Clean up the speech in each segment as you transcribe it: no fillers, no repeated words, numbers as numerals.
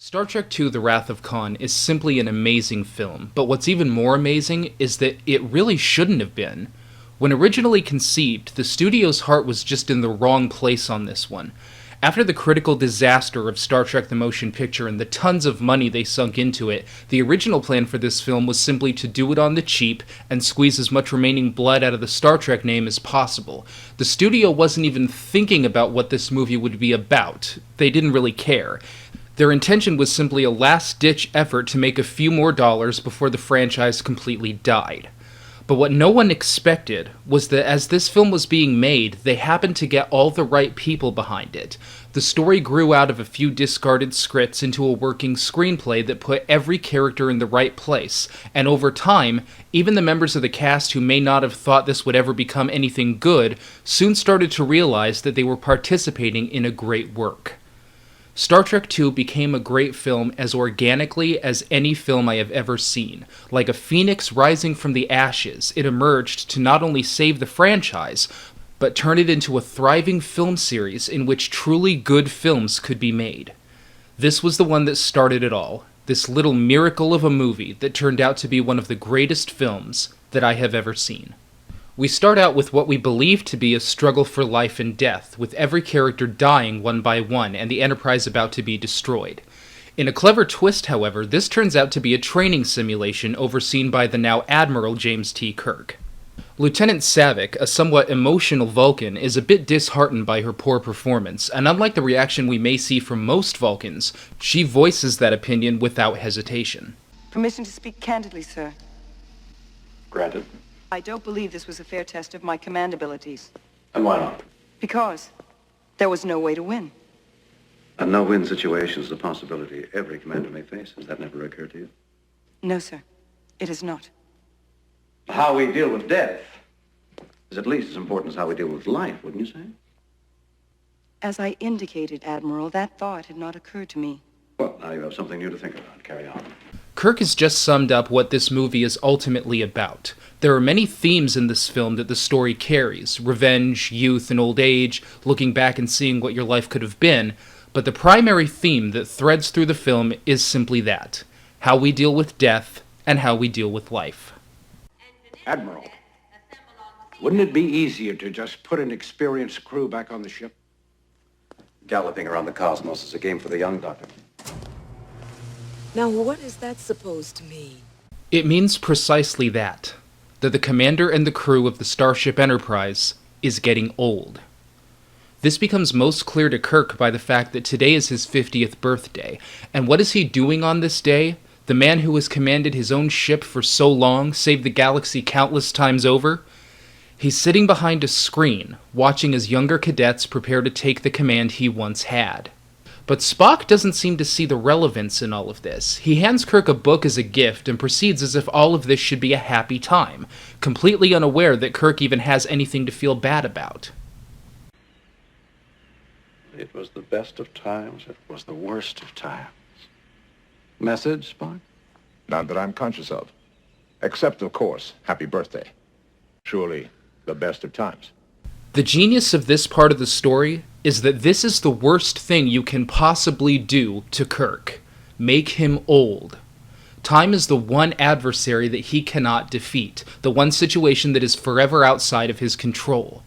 Star Trek II: The Wrath of Khan is simply an amazing film, but what's even more amazing is that it really shouldn't have been. When originally conceived, the studio's heart was just in the wrong place on this one. After the critical disaster of Star Trek the Motion Picture and the tons of money they sunk into it, the original plan for this film was simply to do it on the cheap and squeeze as much remaining blood out of the Star Trek name as possible. The studio wasn't even thinking about what this movie would be about. They didn't really care. Their intention was simply a last-ditch effort to make a few more dollars before the franchise completely died. But what no one expected was that as this film was being made, they happened to get all the right people behind it. The story grew out of a few discarded scripts into a working screenplay that put every character in the right place, and over time, even the members of the cast who may not have thought this would ever become anything good soon started to realize that they were participating in a great work. Star Trek II became a great film as organically as any film I have ever seen. Like a phoenix rising from the ashes, it emerged to not only save the franchise, but turn it into a thriving film series in which truly good films could be made. This was the one that started it all, this little miracle of a movie that turned out to be one of the greatest films that I have ever seen. We start out with what we believe to be a struggle for life and death, with every character dying one by one and the Enterprise about to be destroyed. In a clever twist, however, this turns out to be a training simulation overseen by the now Admiral James T. Kirk. Lieutenant Saavik, a somewhat emotional Vulcan, is a bit disheartened by her poor performance, and unlike the reaction we may see from most Vulcans, she voices that opinion without hesitation. Permission to speak candidly, sir. Granted. I don't believe this was a fair test of my command abilities. And why not? Because there was no way to win. A no-win situation is a possibility every commander may face. Has that never occurred to you? No, sir. It is not. How we deal with death is at least as important as how we deal with life, wouldn't you say? As I indicated, Admiral, that thought had not occurred to me. Well, now you have something new to think about. Carry on. Kirk has just summed up what this movie is ultimately about. There are many themes in this film that the story carries: revenge, youth and old age, looking back and seeing what your life could have been, but the primary theme that threads through the film is simply that: how we deal with death and how we deal with life. Admiral, wouldn't it be easier to just put an experienced crew back on the ship? Galloping around the cosmos is a game for the young, Doctor. Now, what is that supposed to mean? It means precisely that the commander and the crew of the Starship Enterprise is getting old. This becomes most clear to Kirk by the fact that today is his 50th birthday, and what is he doing on this day? The man who has commanded his own ship for so long, saved the galaxy countless times over? He's sitting behind a screen, watching as younger cadets prepare to take the command he once had. But Spock doesn't seem to see the relevance in all of this. He hands Kirk a book as a gift and proceeds as if all of this should be a happy time, completely unaware that Kirk even has anything to feel bad about. It was the best of times. It was the worst of times. Message, Spock? None that I'm conscious of. Except, of course, happy birthday. Surely the best of times. The genius of this part of the story is that this is the worst thing you can possibly do to Kirk. Make him old. Time is the one adversary that he cannot defeat, the one situation that is forever outside of his control.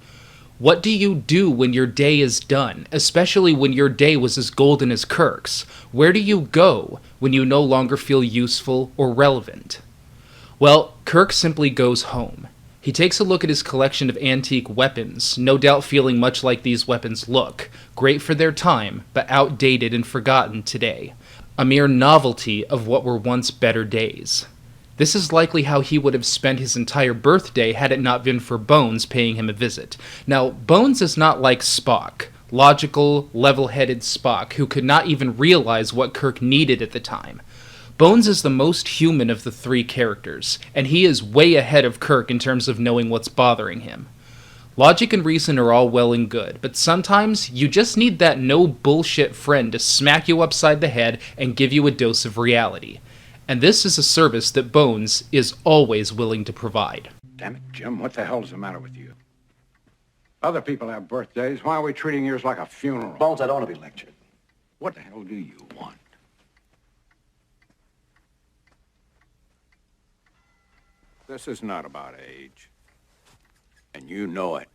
What do you do when your day is done, especially when your day was as golden as Kirk's? Where do you go when you no longer feel useful or relevant? Well, Kirk simply goes home. He takes a look at his collection of antique weapons, no doubt feeling much like these weapons look, great for their time, but outdated and forgotten today. A mere novelty of what were once better days. This is likely how he would have spent his entire birthday had it not been for Bones paying him a visit. Now, Bones is not like Spock, logical, level-headed Spock, who could not even realize what Kirk needed at the time. Bones is the most human of the three characters, and he is way ahead of Kirk in terms of knowing what's bothering him. Logic and reason are all well and good, but sometimes you just need that no-bullshit friend to smack you upside the head and give you a dose of reality. And this is a service that Bones is always willing to provide. Damn it, Jim, what the hell's the matter with you? Other people have birthdays. Why are we treating yours like a funeral? Bones, I don't want to be lectured. What the hell do you want? This is not about age. And you know it.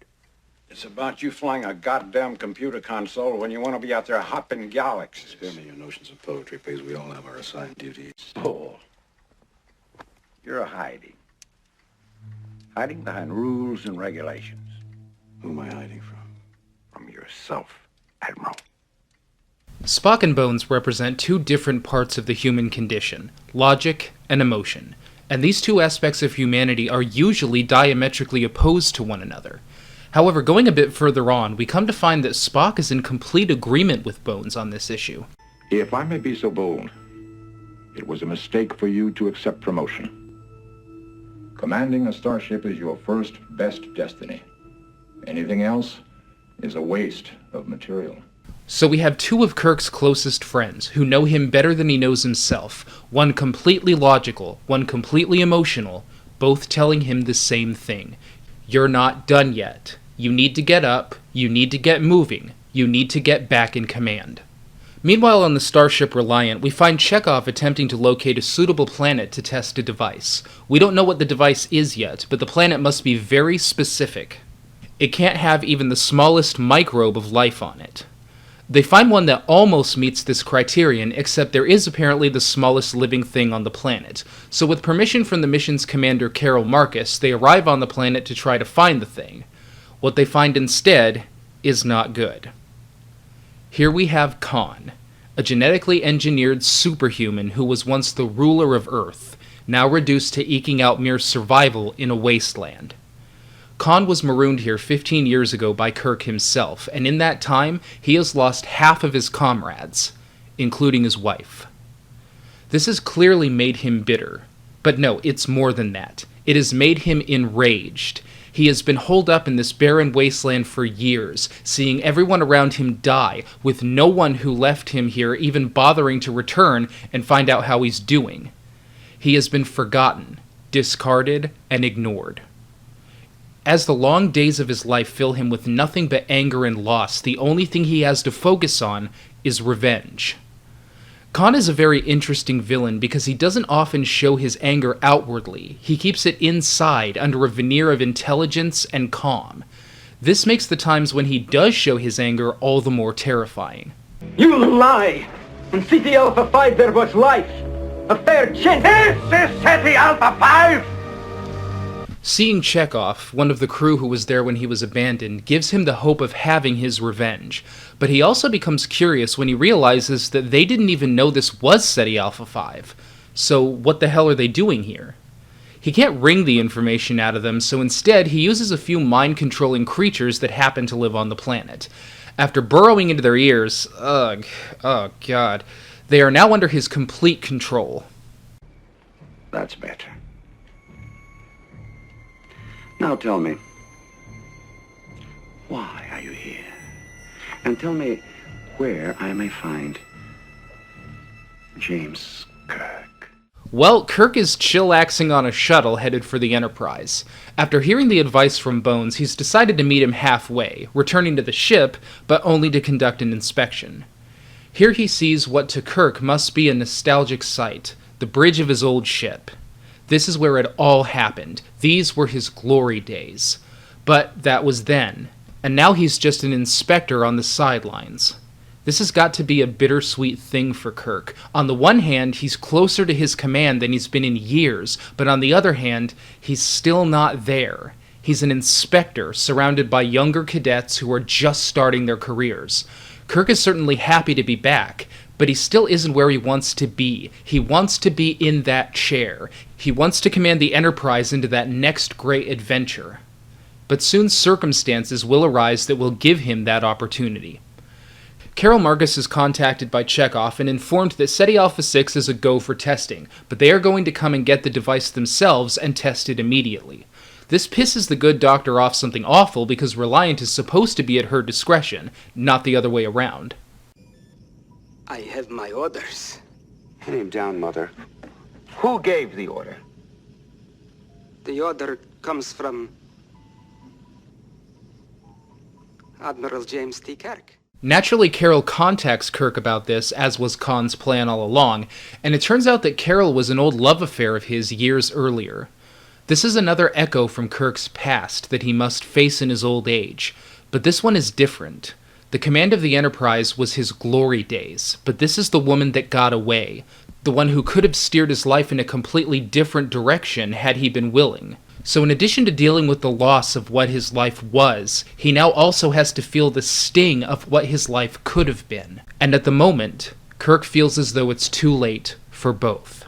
It's about you flying a goddamn computer console when you want to be out there hopping galaxies. Spare me your notions of poetry, please. We all have our assigned duties. Paul, you're hiding. Hiding behind rules and regulations. Who am I hiding from? From yourself, Admiral. Spock and Bones represent two different parts of the human condition, logic and emotion, and these two aspects of humanity are usually diametrically opposed to one another. However, going a bit further on, we come to find that Spock is in complete agreement with Bones on this issue. If I may be so bold, it was a mistake for you to accept promotion. Commanding a starship is your first best destiny. Anything else is a waste of material. So we have two of Kirk's closest friends, who know him better than he knows himself, one completely logical, one completely emotional, both telling him the same thing. You're not done yet. You need to get up, you need to get moving, you need to get back in command. Meanwhile, on the starship Reliant, we find Chekhov attempting to locate a suitable planet to test a device. We don't know what the device is yet, but the planet must be very specific. It can't have even the smallest microbe of life on it. They find one that almost meets this criterion, except there is apparently the smallest living thing on the planet. So with permission from the mission's commander Carol Marcus, they arrive on the planet to try to find the thing. What they find instead is not good. Here we have Kahn, a genetically engineered superhuman who was once the ruler of Earth, now reduced to eking out mere survival in a wasteland. Kahn was marooned here 15 years ago by Kirk himself, and in that time, he has lost half of his comrades, including his wife. This has clearly made him bitter. But no, it's more than that. It has made him enraged. He has been holed up in this barren wasteland for years, seeing everyone around him die, with no one who left him here even bothering to return and find out how he's doing. He has been forgotten, discarded, and ignored. As the long days of his life fill him with nothing but anger and loss, the only thing he has to focus on is revenge. Kahn is a very interesting villain because he doesn't often show his anger outwardly. He keeps it inside under a veneer of intelligence and calm. This makes the times when he does show his anger all the more terrifying. You lie! In City Alpha 5 there was life! A fair chance! This is City Alpha 5! Seeing Chekhov, one of the crew who was there when he was abandoned, gives him the hope of having his revenge. But he also becomes curious when he realizes that they didn't even know this was SETI Alpha 5. So what the hell are they doing here? He can't wring the information out of them, so instead he uses a few mind-controlling creatures that happen to live on the planet. After burrowing into their ears, oh god, they are now under his complete control. That's better. Now tell me, why are you here? And tell me where I may find James Kirk. Well, Kirk is chillaxing on a shuttle headed for the Enterprise. After hearing the advice from Bones, he's decided to meet him halfway, returning to the ship, but only to conduct an inspection. Here he sees what to Kirk must be a nostalgic sight, the bridge of his old ship. This is where it all happened. These were his glory days. But that was then, and now he's just an inspector on the sidelines. This has got to be a bittersweet thing for Kirk. On the one hand, he's closer to his command than he's been in years, but on the other hand, he's still not there. He's an inspector surrounded by younger cadets who are just starting their careers. Kirk is certainly happy to be back, but he still isn't where he wants to be. He wants to be in that chair. He wants to command the Enterprise into that next great adventure. But soon circumstances will arise that will give him that opportunity. Carol Marcus is contacted by Chekhov and informed that SETI Alpha 6 is a go for testing, but they are going to come and get the device themselves and test it immediately. This pisses the good doctor off something awful because Reliant is supposed to be at her discretion, not the other way around. I have my orders. Put him down, Mother. Who gave the order? The order comes from Admiral James T. Kirk. Naturally, Carol contacts Kirk about this, as was Kahn's plan all along, and it turns out that Carol was an old love affair of his years earlier. This is another echo from Kirk's past that he must face in his old age, but this one is different. The command of the Enterprise was his glory days, but this is the woman that got away, the one who could have steered his life in a completely different direction had he been willing. So in addition to dealing with the loss of what his life was, he now also has to feel the sting of what his life could have been. And at the moment, Kirk feels as though it's too late for both.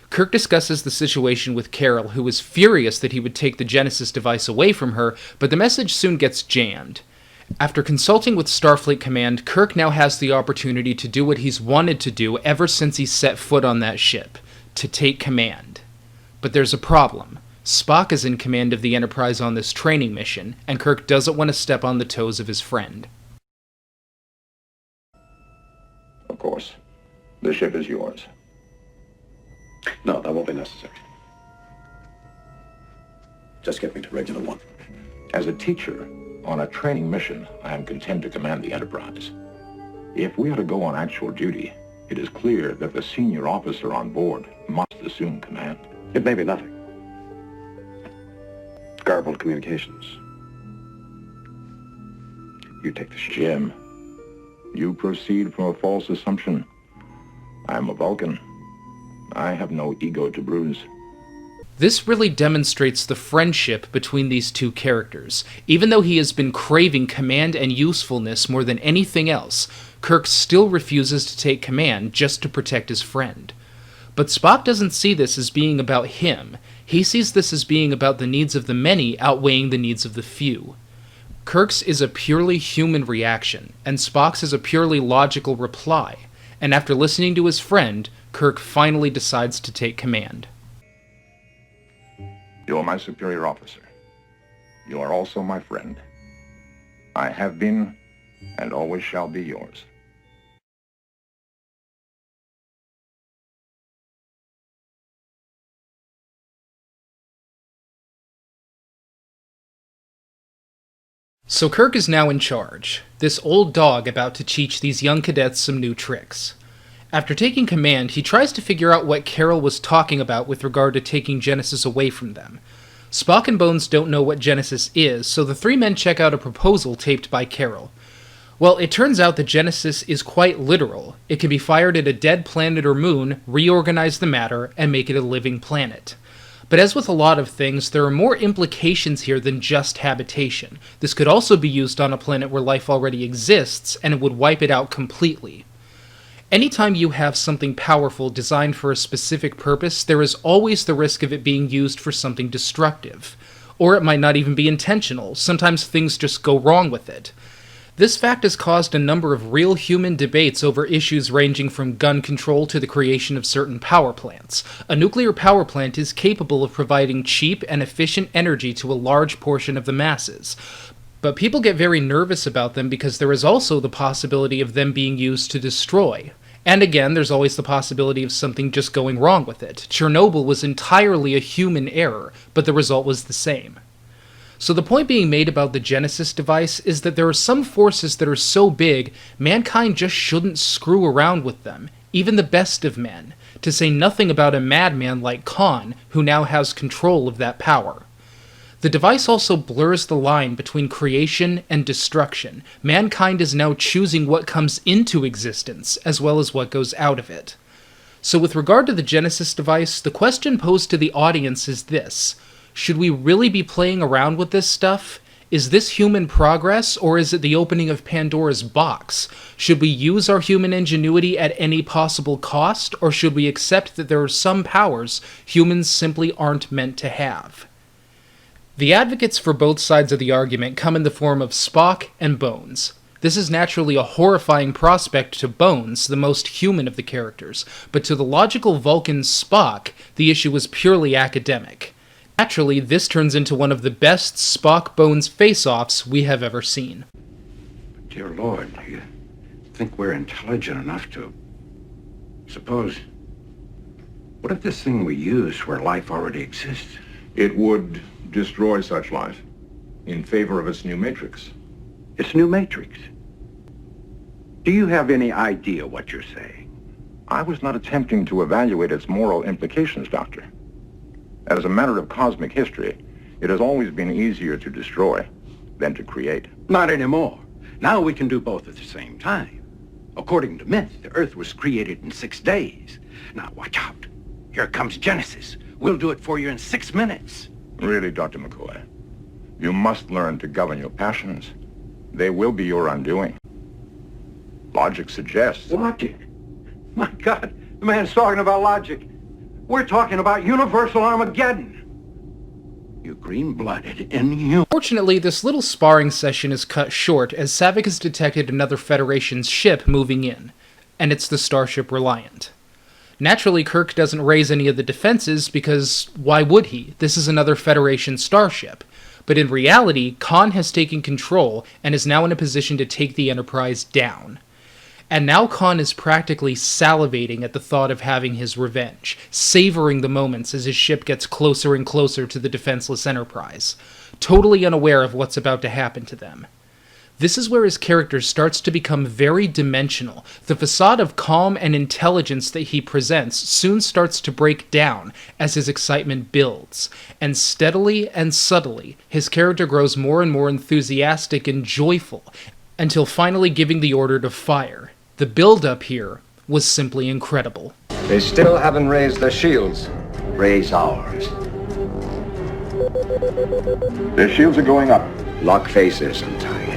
Kirk discusses the situation with Carol, who is furious that he would take the Genesis device away from her, but the message soon gets jammed. After consulting with Starfleet Command, Kirk now has the opportunity to do what he's wanted to do ever since he set foot on that ship, to take command. But there's a problem. Spock is in command of the Enterprise on this training mission, and Kirk doesn't want to step on the toes of his friend. Of course. The ship is yours. No, that won't be necessary. Just get me to regular one. As a teacher, on a training mission, I am content to command the Enterprise. If we are to go on actual duty, it is clear that the senior officer on board must assume command. It may be nothing. Garbled communications. You take the ship. Jim, you proceed from a false assumption. I am a Vulcan. I have no ego to bruise. This really demonstrates the friendship between these two characters. Even though he has been craving command and usefulness more than anything else, Kirk still refuses to take command just to protect his friend. But Spock doesn't see this as being about him. He sees this as being about the needs of the many outweighing the needs of the few. Kirk's is a purely human reaction, and Spock's is a purely logical reply. And after listening to his friend, Kirk finally decides to take command. You are my superior officer. You are also my friend. I have been, and always shall be yours. So Kirk is now in charge, this old dog about to teach these young cadets some new tricks. After taking command, he tries to figure out what Carol was talking about with regard to taking Genesis away from them. Spock and Bones don't know what Genesis is, so the three men check out a proposal taped by Carol. Well, it turns out that Genesis is quite literal. It can be fired at a dead planet or moon, reorganize the matter, and make it a living planet. But as with a lot of things, there are more implications here than just habitation. This could also be used on a planet where life already exists, and it would wipe it out completely. Anytime you have something powerful designed for a specific purpose, there is always the risk of it being used for something destructive. Or it might not even be intentional. Sometimes things just go wrong with it. This fact has caused a number of real human debates over issues ranging from gun control to the creation of certain power plants. A nuclear power plant is capable of providing cheap and efficient energy to a large portion of the masses. But people get very nervous about them because there is also the possibility of them being used to destroy. And again, there's always the possibility of something just going wrong with it. Chernobyl was entirely a human error, but the result was the same. So the point being made about the Genesis device is that there are some forces that are so big, mankind just shouldn't screw around with them, even the best of men, to say nothing about a madman like Kahn, who now has control of that power. The device also blurs the line between creation and destruction. Mankind is now choosing what comes into existence, as well as what goes out of it. So with regard to the Genesis device, the question posed to the audience is this: should we really be playing around with this stuff? Is this human progress, or is it the opening of Pandora's box? Should we use our human ingenuity at any possible cost, or should we accept that there are some powers humans simply aren't meant to have? The advocates for both sides of the argument come in the form of Spock and Bones. This is naturally a horrifying prospect to Bones, the most human of the characters, but to the logical Vulcan Spock, the issue is purely academic. Naturally, this turns into one of the best Spock-Bones face-offs we have ever seen. Dear Lord, do you think we're intelligent enough to... Suppose... What if this thing we use where life already exists? It would destroy such life in favor of its new matrix. It's new matrix. Do you have any idea what you're saying? I was not attempting to evaluate its moral implications, Doctor. As a matter of cosmic history, it has always been easier to destroy than to create. Not anymore. Now we can do both at the same time. According to myth, the Earth was created in 6 days. Now watch out. Here comes Genesis. We'll do it for you in 6 minutes. Really, Dr. McCoy, you must learn to govern your passions. They will be your undoing. Logic suggests... Logic? My God, the man's talking about logic. We're talking about universal Armageddon. You green-blooded inhuman. Fortunately, this little sparring session is cut short as Savick has detected another Federation's ship moving in, and it's the starship Reliant. Naturally, Kirk doesn't raise any of the defenses because why would he? This is another Federation starship. But in reality, Kahn has taken control and is now in a position to take the Enterprise down. And now Kahn is practically salivating at the thought of having his revenge, savoring the moments as his ship gets closer and closer to the defenseless Enterprise, totally unaware of what's about to happen to them. This is where his character starts to become very dimensional. The facade of calm and intelligence that he presents soon starts to break down as his excitement builds, and steadily and subtly, his character grows more and more enthusiastic and joyful, until finally giving the order to fire. The build-up here was simply incredible. They still haven't raised their shields. Raise ours. Their shields are going up. Lock phasers on target.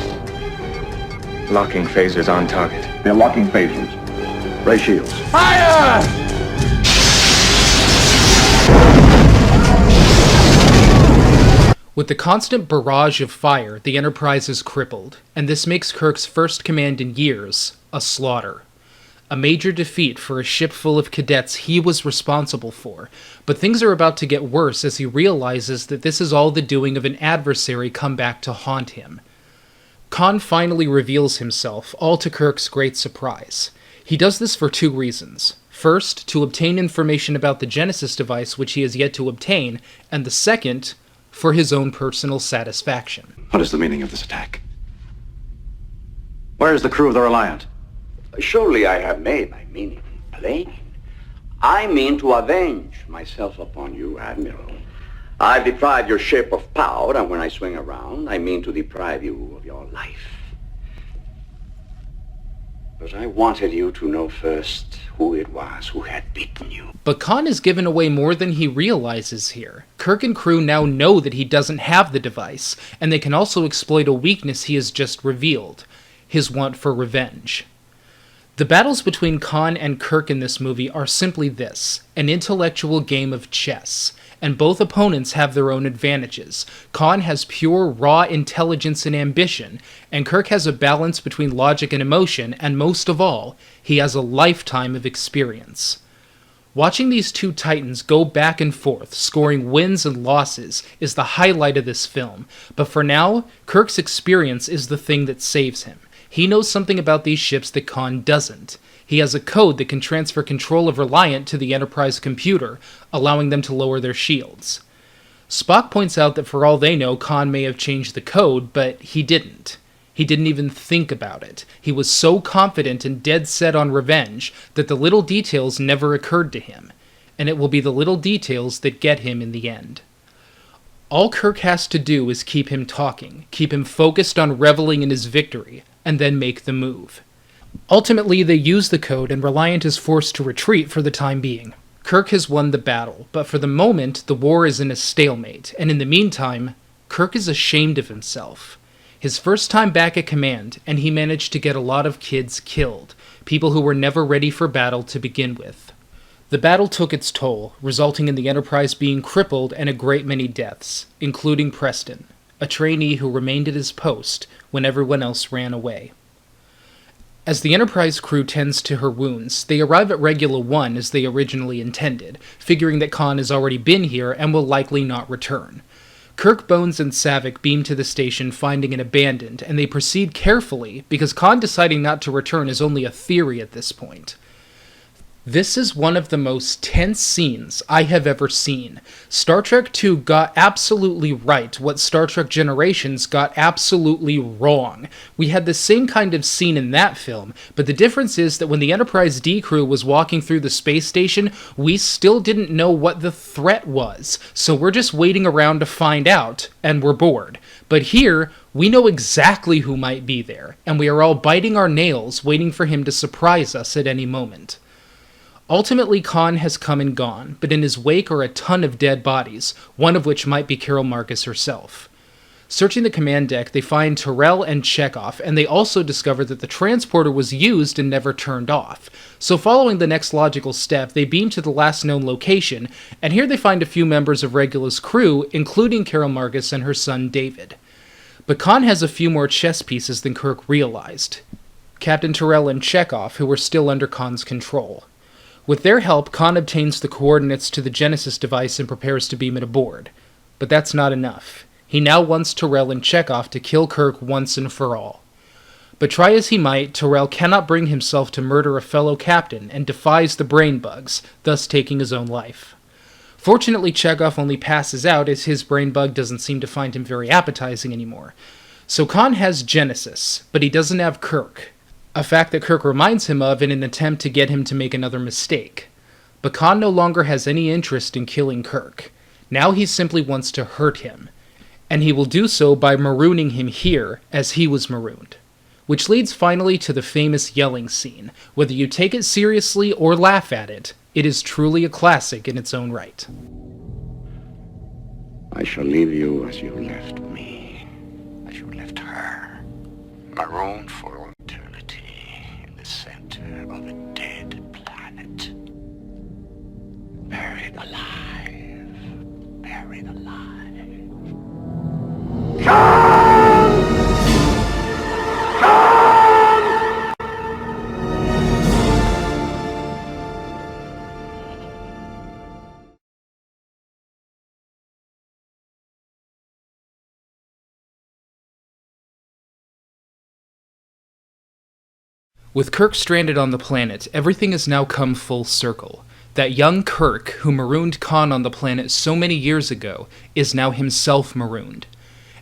Locking phasers on target. They're locking phasers. Raise shields. Fire! With the constant barrage of fire, the Enterprise is crippled, and this makes Kirk's first command in years a slaughter. A major defeat for a ship full of cadets he was responsible for, but things are about to get worse as he realizes that this is all the doing of an adversary come back to haunt him. Kahn finally reveals himself, all to Kirk's great surprise. He does this for 2 reasons. First, to obtain information about the Genesis device which he has yet to obtain, and the second, for his own personal satisfaction. What is the meaning of this attack? Where is the crew of the Reliant? Surely I have made my meaning plain. I mean to avenge myself upon you, Admiral. I've deprived your ship of power, and when I swing around, I mean to deprive you of your life. But I wanted you to know first who it was who had beaten you. But Kahn has given away more than he realizes here. Kirk and crew now know that he doesn't have the device, and they can also exploit a weakness he has just revealed, his want for revenge. The battles between Kahn and Kirk in this movie are simply this, an intellectual game of chess, and both opponents have their own advantages. Kahn has pure, raw intelligence and ambition, and Kirk has a balance between logic and emotion, and most of all, he has a lifetime of experience. Watching these two titans go back and forth, scoring wins and losses, is the highlight of this film, but for now, Kirk's experience is the thing that saves him. He knows something about these ships that Kahn doesn't. He has a code that can transfer control of Reliant to the Enterprise computer, allowing them to lower their shields. Spock points out that for all they know, Kahn may have changed the code, but he didn't. He didn't even think about it. He was so confident and dead set on revenge that the little details never occurred to him, and it will be the little details that get him in the end. All Kirk has to do is keep him talking, keep him focused on reveling in his victory, and then make the move. Ultimately, they use the code, and Reliant is forced to retreat for the time being. Kirk has won the battle, but for the moment, the war is in a stalemate, and in the meantime, Kirk is ashamed of himself. His first time back at command, and he managed to get a lot of kids killed, people who were never ready for battle to begin with. The battle took its toll, resulting in the Enterprise being crippled and a great many deaths, including Preston, a trainee who remained at his post when everyone else ran away. As the Enterprise crew tends to her wounds, they arrive at Regula 1 as they originally intended, figuring that Kahn has already been here and will likely not return. Kirk, Bones, and Savick beam to the station finding it abandoned, and they proceed carefully because Kahn deciding not to return is only a theory at this point. This is one of the most tense scenes I have ever seen. Star Trek II got absolutely right what Star Trek Generations got absolutely wrong. We had the same kind of scene in that film, but the difference is that when the Enterprise D crew was walking through the space station, we still didn't know what the threat was, so we're just waiting around to find out, and we're bored. But here, we know exactly who might be there, and we are all biting our nails waiting for him to surprise us at any moment. Ultimately, Kahn has come and gone, but in his wake are a ton of dead bodies, one of which might be Carol Marcus herself. Searching the command deck, they find Terrell and Chekhov, and they also discover that the transporter was used and never turned off. So following the next logical step, they beam to the last known location, and here they find a few members of Regula's crew, including Carol Marcus and her son David. But Kahn has a few more chess pieces than Kirk realized. Captain Terrell and Chekhov, who were still under Kahn's control. With their help, Kahn obtains the coordinates to the Genesis device and prepares to beam it aboard. But that's not enough. He now wants Terrell and Chekhov to kill Kirk once and for all. But try as he might, Terrell cannot bring himself to murder a fellow captain and defies the brain bugs, thus taking his own life. Fortunately, Chekhov only passes out as his brain bug doesn't seem to find him very appetizing anymore. So Kahn has Genesis, but he doesn't have Kirk. A fact that Kirk reminds him of in an attempt to get him to make another mistake. But Kahn no longer has any interest in killing Kirk. Now he simply wants to hurt him. And he will do so by marooning him here, as he was marooned. Which leads finally to the famous yelling scene. Whether you take it seriously or laugh at it, it is truly a classic in its own right. I shall leave you as you left me, as you left her, marooned for in the center of a dead planet. Buried alive. Buried alive. Kahn! Kahn! With Kirk stranded on the planet, everything has now come full circle. That young Kirk, who marooned Kahn on the planet so many years ago, is now himself marooned.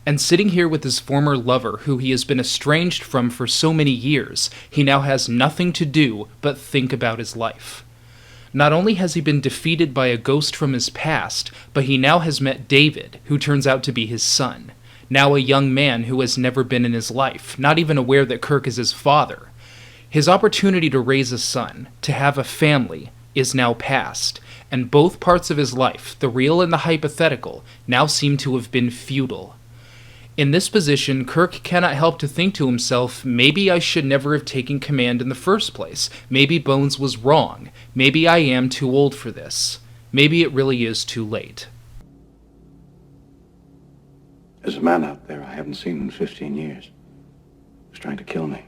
And sitting here with his former lover, who he has been estranged from for so many years, he now has nothing to do but think about his life. Not only has he been defeated by a ghost from his past, but he now has met David, who turns out to be his son. Now a young man who has never been in his life, not even aware that Kirk is his father. His opportunity to raise a son, to have a family, is now past, and both parts of his life, the real and the hypothetical, now seem to have been futile. In this position, Kirk cannot help to think to himself, maybe I should never have taken command in the first place. Maybe Bones was wrong. Maybe I am too old for this. Maybe it really is too late. There's a man out there I haven't seen in 15 years. He's trying to kill me.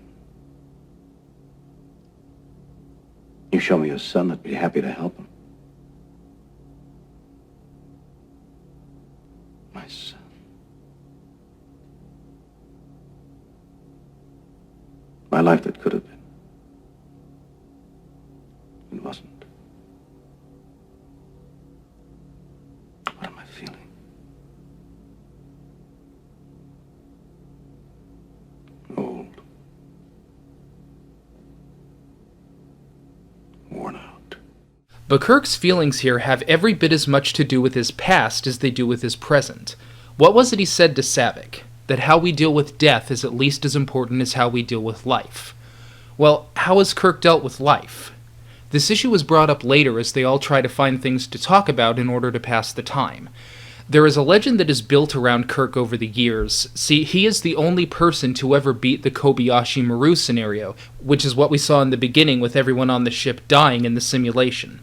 You show me a son, I'd be happy to help him. My son. My life that could have been. It wasn't. What am I feeling? Old. Worn out. But Kirk's feelings here have every bit as much to do with his past as they do with his present. What was it he said to Savick? That how we deal with death is at least as important as how we deal with life. Well, how has Kirk dealt with life? This issue was brought up later as they all try to find things to talk about in order to pass the time. There is a legend that is built around Kirk over the years. See, he is the only person to ever beat the Kobayashi Maru scenario, which is what we saw in the beginning with everyone on the ship dying in the simulation.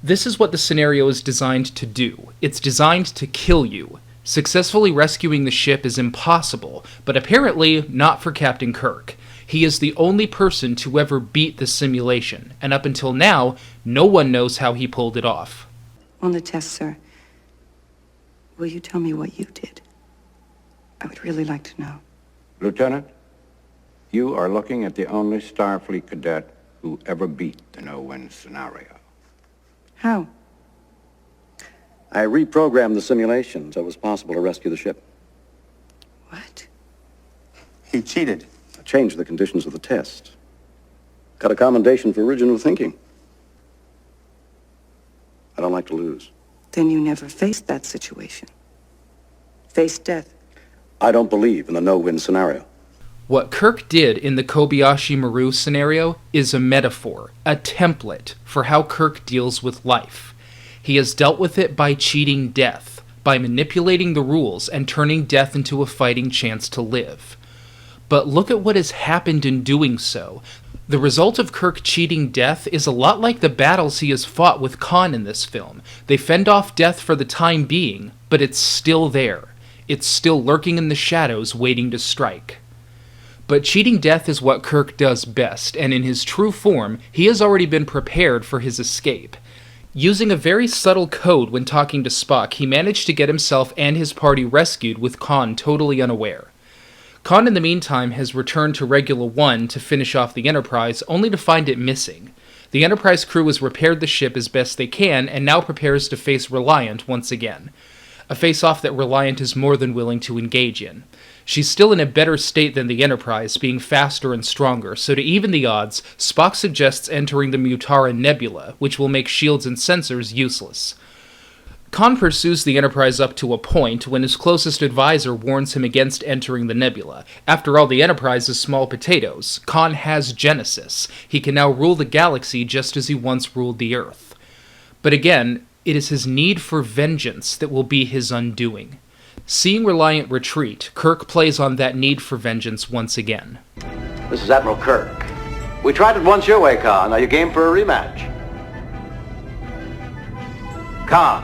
This is what the scenario is designed to do. It's designed to kill you. Successfully rescuing the ship is impossible, but apparently not for Captain Kirk. He is the only person to ever beat the simulation, and up until now, no one knows how he pulled it off. On the test, sir, will you tell me what you did? I would really like to know. Lieutenant, you are looking at the only Starfleet cadet who ever beat the no-win scenario. How? I reprogrammed the simulation so it was possible to rescue the ship. What? He cheated. I changed the conditions of the test. Got a commendation for original thinking. I don't like to lose. Then you never faced that situation. Faced death. I don't believe in the no-win scenario. What Kirk did in the Kobayashi Maru scenario is a metaphor, a template for how Kirk deals with life. He has dealt with it by cheating death, by manipulating the rules and turning death into a fighting chance to live. But look at what has happened in doing so. The result of Kirk cheating death is a lot like the battles he has fought with Kahn in this film. They fend off death for the time being, but it's still there. It's still lurking in the shadows, waiting to strike. But cheating death is what Kirk does best, and in his true form, he has already been prepared for his escape. Using a very subtle code when talking to Spock, he managed to get himself and his party rescued with Kahn totally unaware. Kahn, in the meantime, has returned to Regula 1 to finish off the Enterprise, only to find it missing. The Enterprise crew has repaired the ship as best they can, and now prepares to face Reliant once again. A face-off that Reliant is more than willing to engage in. She's still in a better state than the Enterprise, being faster and stronger, so to even the odds, Spock suggests entering the Mutara Nebula, which will make shields and sensors useless. Kahn pursues the Enterprise up to a point when his closest advisor warns him against entering the nebula. After all, the Enterprise is small potatoes. Kahn has Genesis. He can now rule the galaxy just as he once ruled the Earth. But again, it is his need for vengeance that will be his undoing. Seeing Reliant retreat, Kirk plays on that need for vengeance once again. This is Admiral Kirk. We tried it once your way, Kahn. Are you game for a rematch? Kahn.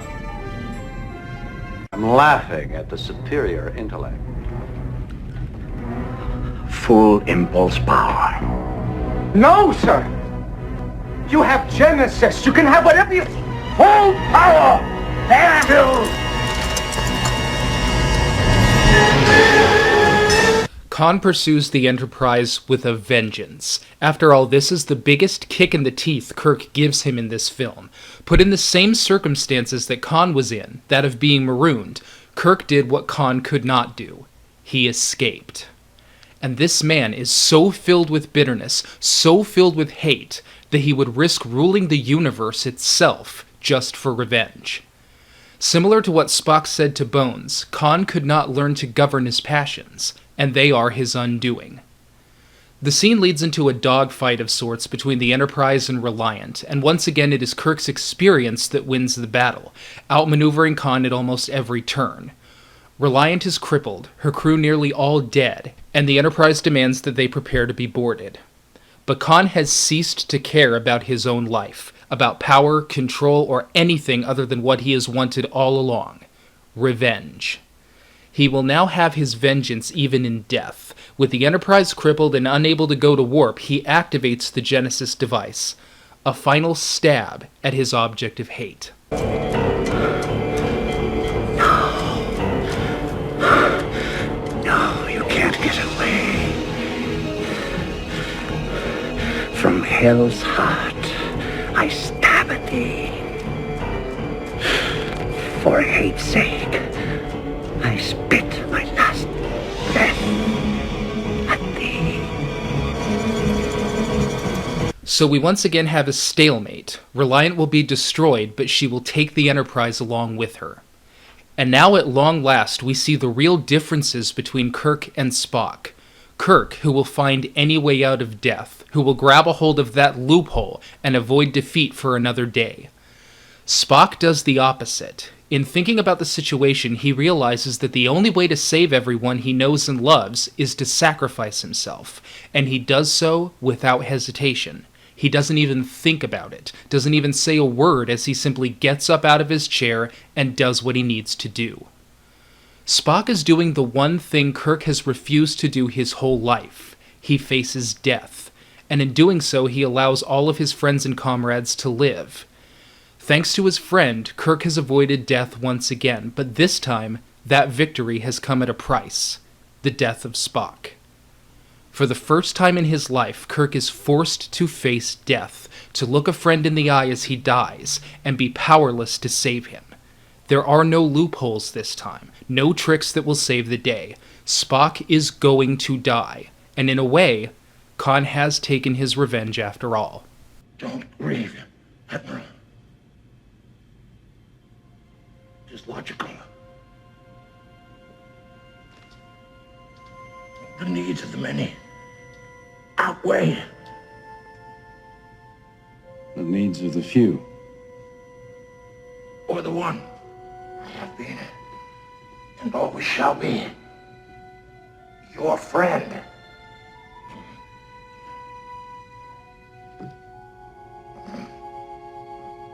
I'm laughing at the superior intellect. Full impulse power. No, sir! You have Genesis. You can have whatever you... Full power! There! Kahn pursues the Enterprise with a vengeance. After all, this is the biggest kick in the teeth Kirk gives him in this film. Put in the same circumstances that Kahn was in, that of being marooned, Kirk did what Kahn could not do. He escaped. And this man is so filled with bitterness, so filled with hate, that he would risk ruling the universe itself just for revenge. Similar to what Spock said to Bones, Kahn could not learn to govern his passions, and they are his undoing. The scene leads into a dogfight of sorts between the Enterprise and Reliant, and once again it is Kirk's experience that wins the battle, outmaneuvering Kahn at almost every turn. Reliant is crippled, her crew nearly all dead, and the Enterprise demands that they prepare to be boarded. But Kahn has ceased to care about his own life, about power, control, or anything other than what he has wanted all along: revenge. He will now have his vengeance even in death. With the Enterprise crippled and unable to go to warp, he activates the Genesis device, a final stab at his object of hate. No, you can't get away. From hell's heart, I stab at thee. For hate's sake, I spit my last breath at thee. So we once again have a stalemate. Reliant will be destroyed, but she will take the Enterprise along with her. And now at long last we see the real differences between Kirk and Spock. Kirk, who will find any way out of death, who will grab a hold of that loophole and avoid defeat for another day. Spock does the opposite. In thinking about the situation, he realizes that the only way to save everyone he knows and loves is to sacrifice himself, and he does so without hesitation. He doesn't even think about it, doesn't even say a word as he simply gets up out of his chair and does what he needs to do. Spock is doing the one thing Kirk has refused to do his whole life. He faces death, and in doing so he allows all of his friends and comrades to live. Thanks to his friend, Kirk has avoided death once again, but this time, that victory has come at a price: the death of Spock. For the first time in his life, Kirk is forced to face death, to look a friend in the eye as he dies, and be powerless to save him. There are no loopholes this time, no tricks that will save the day. Spock is going to die, and in a way, Kahn has taken his revenge after all. Don't grieve, Admiral. It is logical. The needs of the many outweigh The needs of the few. or the one. I have been and always shall be your friend.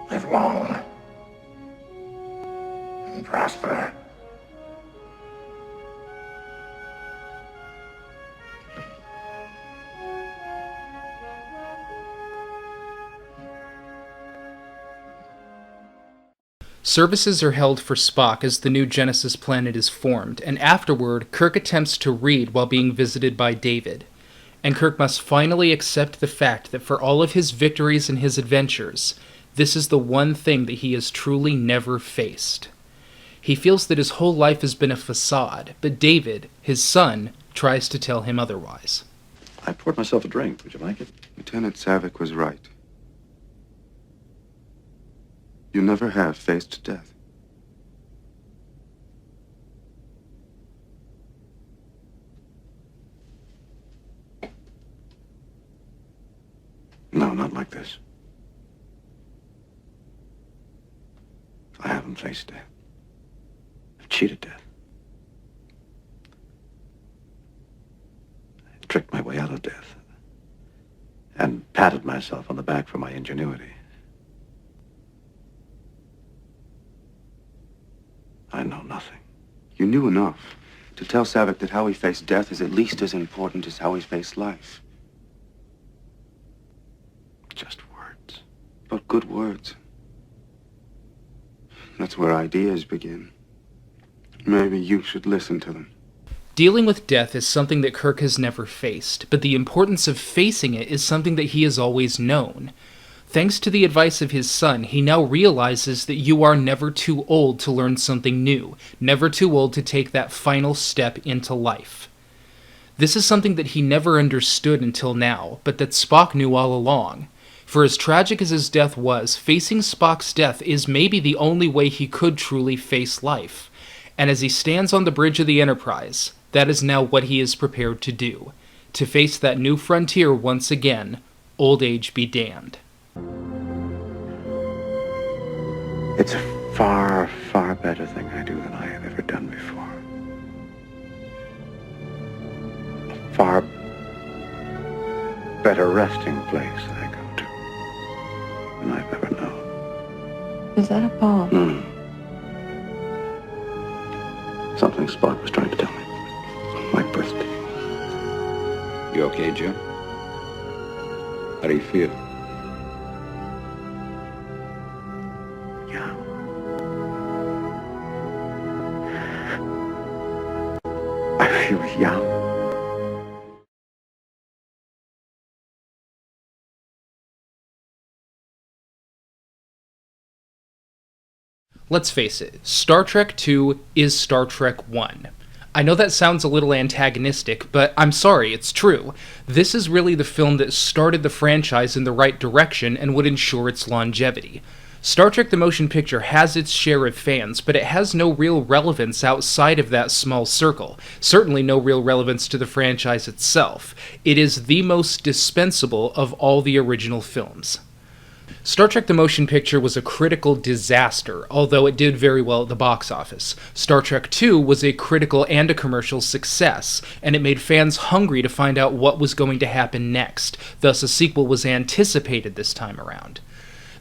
Live long and prosper. Services are held for Spock as the new Genesis planet is formed, and afterward, Kirk attempts to read while being visited by David. And Kirk must finally accept the fact that for all of his victories and his adventures, this is the one thing that he has truly never faced. He feels that his whole life has been a facade, but David, his son, tries to tell him otherwise. I poured myself a drink. Would you like it? Lieutenant Savick was right. You never have faced death. No, not like this. I haven't faced death. I've cheated death. I tricked my way out of death. And patted myself on the back for my ingenuity. I know nothing. You knew enough to tell Savick that how he faced death is at least as important as how he faced life. Just words. But good words. That's where ideas begin. Maybe you should listen to them. Dealing with death is something that Kirk has never faced, but the importance of facing it is something that he has always known. Thanks to the advice of his son, he now realizes that you are never too old to learn something new, never too old to take that final step into life. This is something that he never understood until now, but that Spock knew all along. For as tragic as his death was, facing Spock's death is maybe the only way he could truly face life. And as he stands on the bridge of the Enterprise, that is now what he is prepared to do. To face that new frontier once again, old age be damned. It's a far, far better thing I do than I have ever done before. A far better resting place I go to than I've ever known. Is that a poem? Something Spock was trying to tell me on my birthday. You okay, Jim? How do you feel? Yeah. I feel young. Let's face it, Star Trek II is Star Trek I. I know that sounds a little antagonistic, but I'm sorry, it's true. This is really the film that started the franchise in the right direction and would ensure its longevity. Star Trek the Motion Picture has its share of fans, but it has no real relevance outside of that small circle. Certainly no real relevance to the franchise itself. It is the most dispensable of all the original films. Star Trek the Motion Picture was a critical disaster, although it did very well at the box office. Star Trek II was a critical and a commercial success, and it made fans hungry to find out what was going to happen next, thus a sequel was anticipated this time around.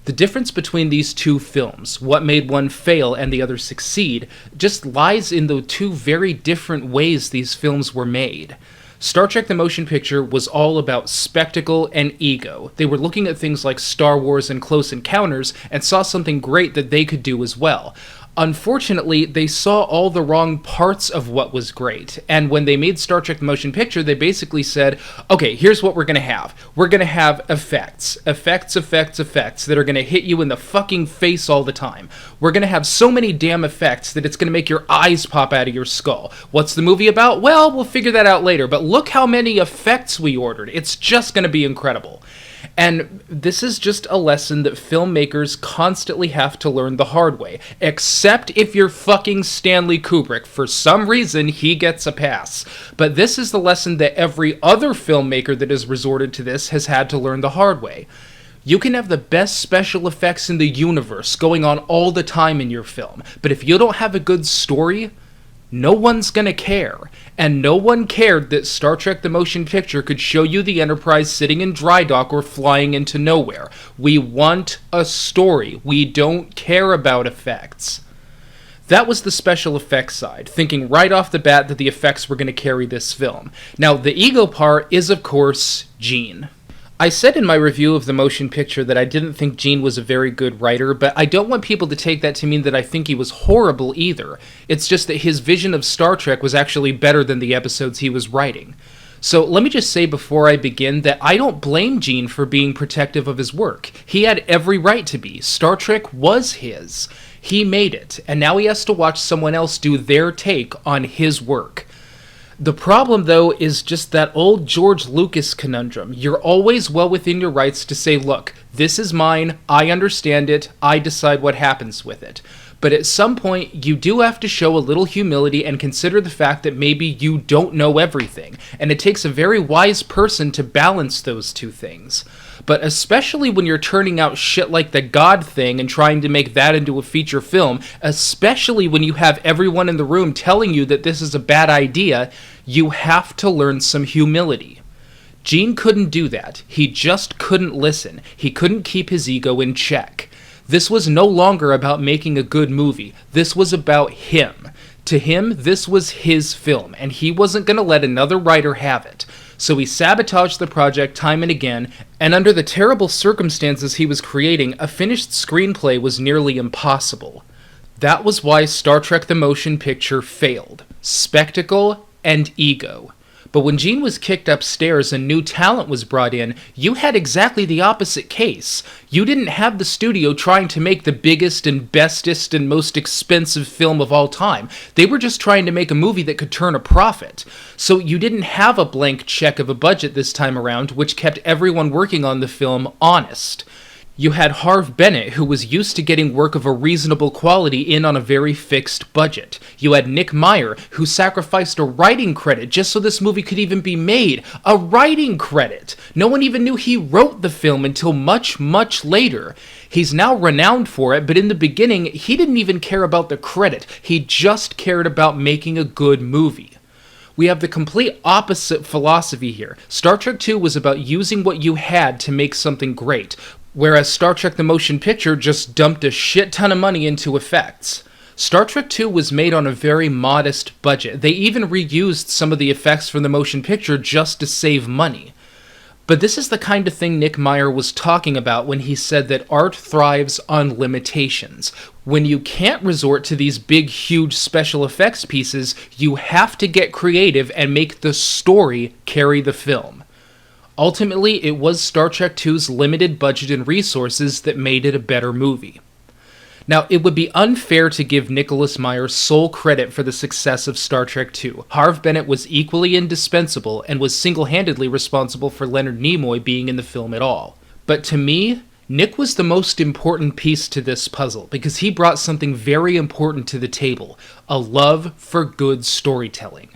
The difference between these two films, what made one fail and the other succeed, just lies in the two very different ways these films were made. Star Trek the Motion Picture was all about spectacle and ego. They were looking at things like Star Wars and Close Encounters and saw something great that they could do as well. Unfortunately, they saw all the wrong parts of what was great, and when they made Star Trek the Motion Picture, they basically said, okay, here's what we're gonna have. We're gonna have effects that are gonna hit you in the fucking face all the time. We're gonna have so many damn effects that it's gonna make your eyes pop out of your skull. What's the movie about? Well, we'll figure that out later, but look how many effects we ordered. It's just gonna be incredible. And this is just a lesson that filmmakers constantly have to learn the hard way. Except if you're fucking Stanley Kubrick. For some reason, he gets a pass. But this is the lesson that every other filmmaker that has resorted to this has had to learn the hard way. You can have the best special effects in the universe going on all the time in your film, but if you don't have a good story, no one's gonna care. And no one cared that Star Trek the Motion Picture could show you the Enterprise sitting in dry dock or flying into nowhere. We want a story. We don't care about effects. That was the special effects side, thinking right off the bat that the effects were going to carry this film. Now, the ego part is, of course, Gene. I said in my review of the motion picture that I didn't think Gene was a very good writer, but I don't want people to take that to mean that I think he was horrible either. It's just that his vision of Star Trek was actually better than the episodes he was writing. So let me just say before I begin that I don't blame Gene for being protective of his work. He had every right to be. Star Trek was his. He made it, and now he has to watch someone else do their take on his work. The problem, though, is just that old George Lucas conundrum. You're always well within your rights to say, look, this is mine, I understand it, I decide what happens with it. But at some point, you do have to show a little humility and consider the fact that maybe you don't know everything, and it takes a very wise person to balance those two things. But especially when you're turning out shit like The God Thing and trying to make that into a feature film, especially when you have everyone in the room telling you that this is a bad idea, you have to learn some humility. Gene couldn't do that. He just couldn't listen. He couldn't keep his ego in check. This was no longer about making a good movie. This was about him. To him, this was his film, and he wasn't going to let another writer have it. So he sabotaged the project time and again, and under the terrible circumstances he was creating, a finished screenplay was nearly impossible. That was why Star Trek the Motion Picture failed. Spectacle and ego. But when Gene was kicked upstairs and new talent was brought in, you had exactly the opposite case. You didn't have the studio trying to make the biggest and bestest and most expensive film of all time. They were just trying to make a movie that could turn a profit. So you didn't have a blank check of a budget this time around, which kept everyone working on the film honest. You had Harve Bennett, who was used to getting work of a reasonable quality in on a very fixed budget. You had Nick Meyer, who sacrificed a writing credit just so this movie could even be made. A writing credit! No one even knew he wrote the film until much, much later. He's now renowned for it, but in the beginning, he didn't even care about the credit. He just cared about making a good movie. We have the complete opposite philosophy here. Star Trek II was about using what you had to make something great, whereas Star Trek the Motion Picture just dumped a shit ton of money into effects. Star Trek II was made on a very modest budget. They even reused some of the effects from the motion picture just to save money. But this is the kind of thing Nick Meyer was talking about when he said that art thrives on limitations. When you can't resort to these big, huge special effects pieces, you have to get creative and make the story carry the film. Ultimately, it was Star Trek II's limited budget and resources that made it a better movie. Now, it would be unfair to give Nicholas Meyer sole credit for the success of Star Trek II. Harve Bennett was equally indispensable and was single-handedly responsible for Leonard Nimoy being in the film at all. But to me, Nick was the most important piece to this puzzle because he brought something very important to the table, a love for good storytelling.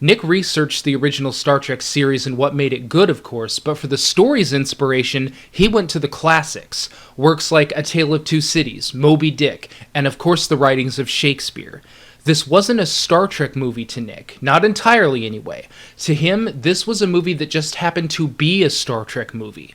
Nick researched the original Star Trek series and what made it good, of course, but for the story's inspiration, he went to the classics, works like A Tale of Two Cities, Moby Dick, and of course the writings of Shakespeare. This wasn't a Star Trek movie to Nick, not entirely anyway. To him, this was a movie that just happened to be a Star Trek movie.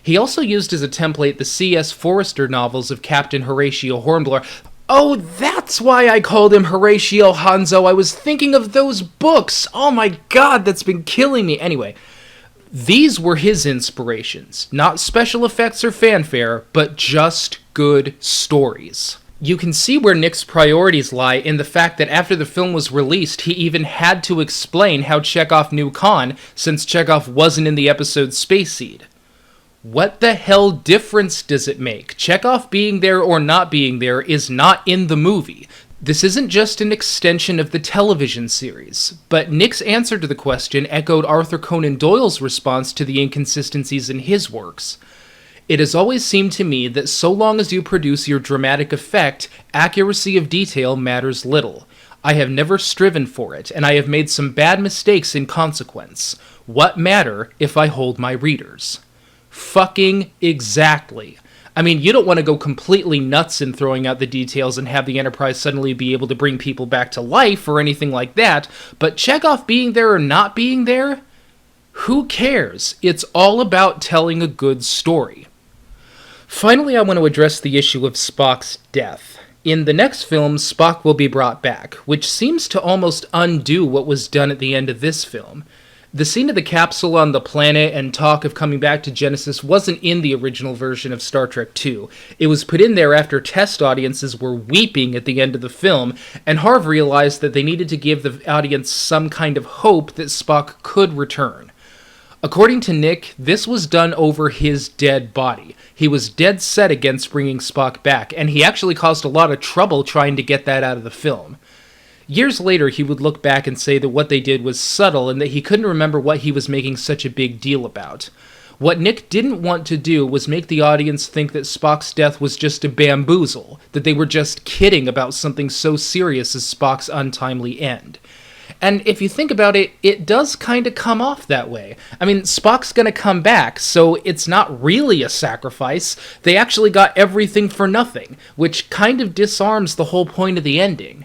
He also used as a template the C.S. Forester novels of Captain Horatio Hornblower. Oh, that's why I called him Horatio Hanzo. I was thinking of those books. Oh my god, that's been killing me. Anyway, these were his inspirations. Not special effects or fanfare, but just good stories. You can see where Nick's priorities lie in the fact that after the film was released, he even had to explain how Chekhov knew Kahn, since Chekhov wasn't in the episode Space Seed. What the hell difference does it make? Chekhov being there or not being there is not in the movie. This isn't just an extension of the television series, but Nick's answer to the question echoed Arthur Conan Doyle's response to the inconsistencies in his works. It has always seemed to me that so long as you produce your dramatic effect, accuracy of detail matters little. I have never striven for it, and I have made some bad mistakes in consequence. What matter if I hold my readers? Fucking exactly. I mean, you don't want to go completely nuts in throwing out the details and have the Enterprise suddenly be able to bring people back to life or anything like that, but Chekhov being there or not being there? Who cares? It's all about telling a good story. Finally, I want to address the issue of Spock's death. In the next film, Spock will be brought back, which seems to almost undo what was done at the end of this film. The scene of the capsule on the planet and talk of coming back to Genesis wasn't in the original version of Star Trek II. It was put in there after test audiences were weeping at the end of the film, and Harv realized that they needed to give the audience some kind of hope that Spock could return. According to Nick, this was done over his dead body. He was dead set against bringing Spock back, and he actually caused a lot of trouble trying to get that out of the film. Years later, he would look back and say that what they did was subtle and that he couldn't remember what he was making such a big deal about. What Nick didn't want to do was make the audience think that Spock's death was just a bamboozle, that they were just kidding about something so serious as Spock's untimely end. And if you think about it, it does kind of come off that way. I mean, Spock's gonna come back, so it's not really a sacrifice. They actually got everything for nothing, which kind of disarms the whole point of the ending.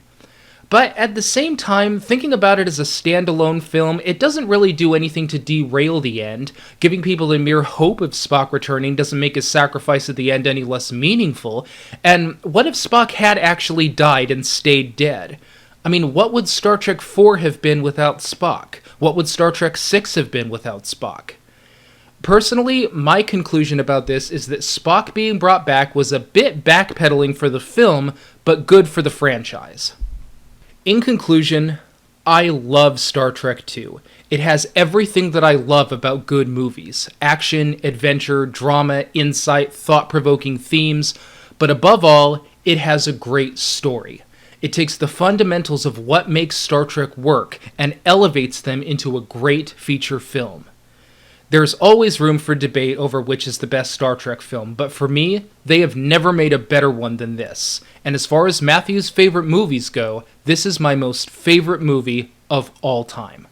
But at the same time, thinking about it as a standalone film, it doesn't really do anything to derail the end. Giving people the mere hope of Spock returning doesn't make his sacrifice at the end any less meaningful. And what if Spock had actually died and stayed dead? I mean, what would Star Trek IV have been without Spock? What would Star Trek VI have been without Spock? Personally, my conclusion about this is that Spock being brought back was a bit backpedaling for the film, but good for the franchise. In conclusion, I love Star Trek II. It has everything that I love about good movies. Action, adventure, drama, insight, thought-provoking themes, but above all, it has a great story. It takes the fundamentals of what makes Star Trek work and elevates them into a great feature film. There's always room for debate over which is the best Star Trek film, but for me, they have never made a better one than this. And as far as Matthew's favorite movies go, this is my most favorite movie of all time.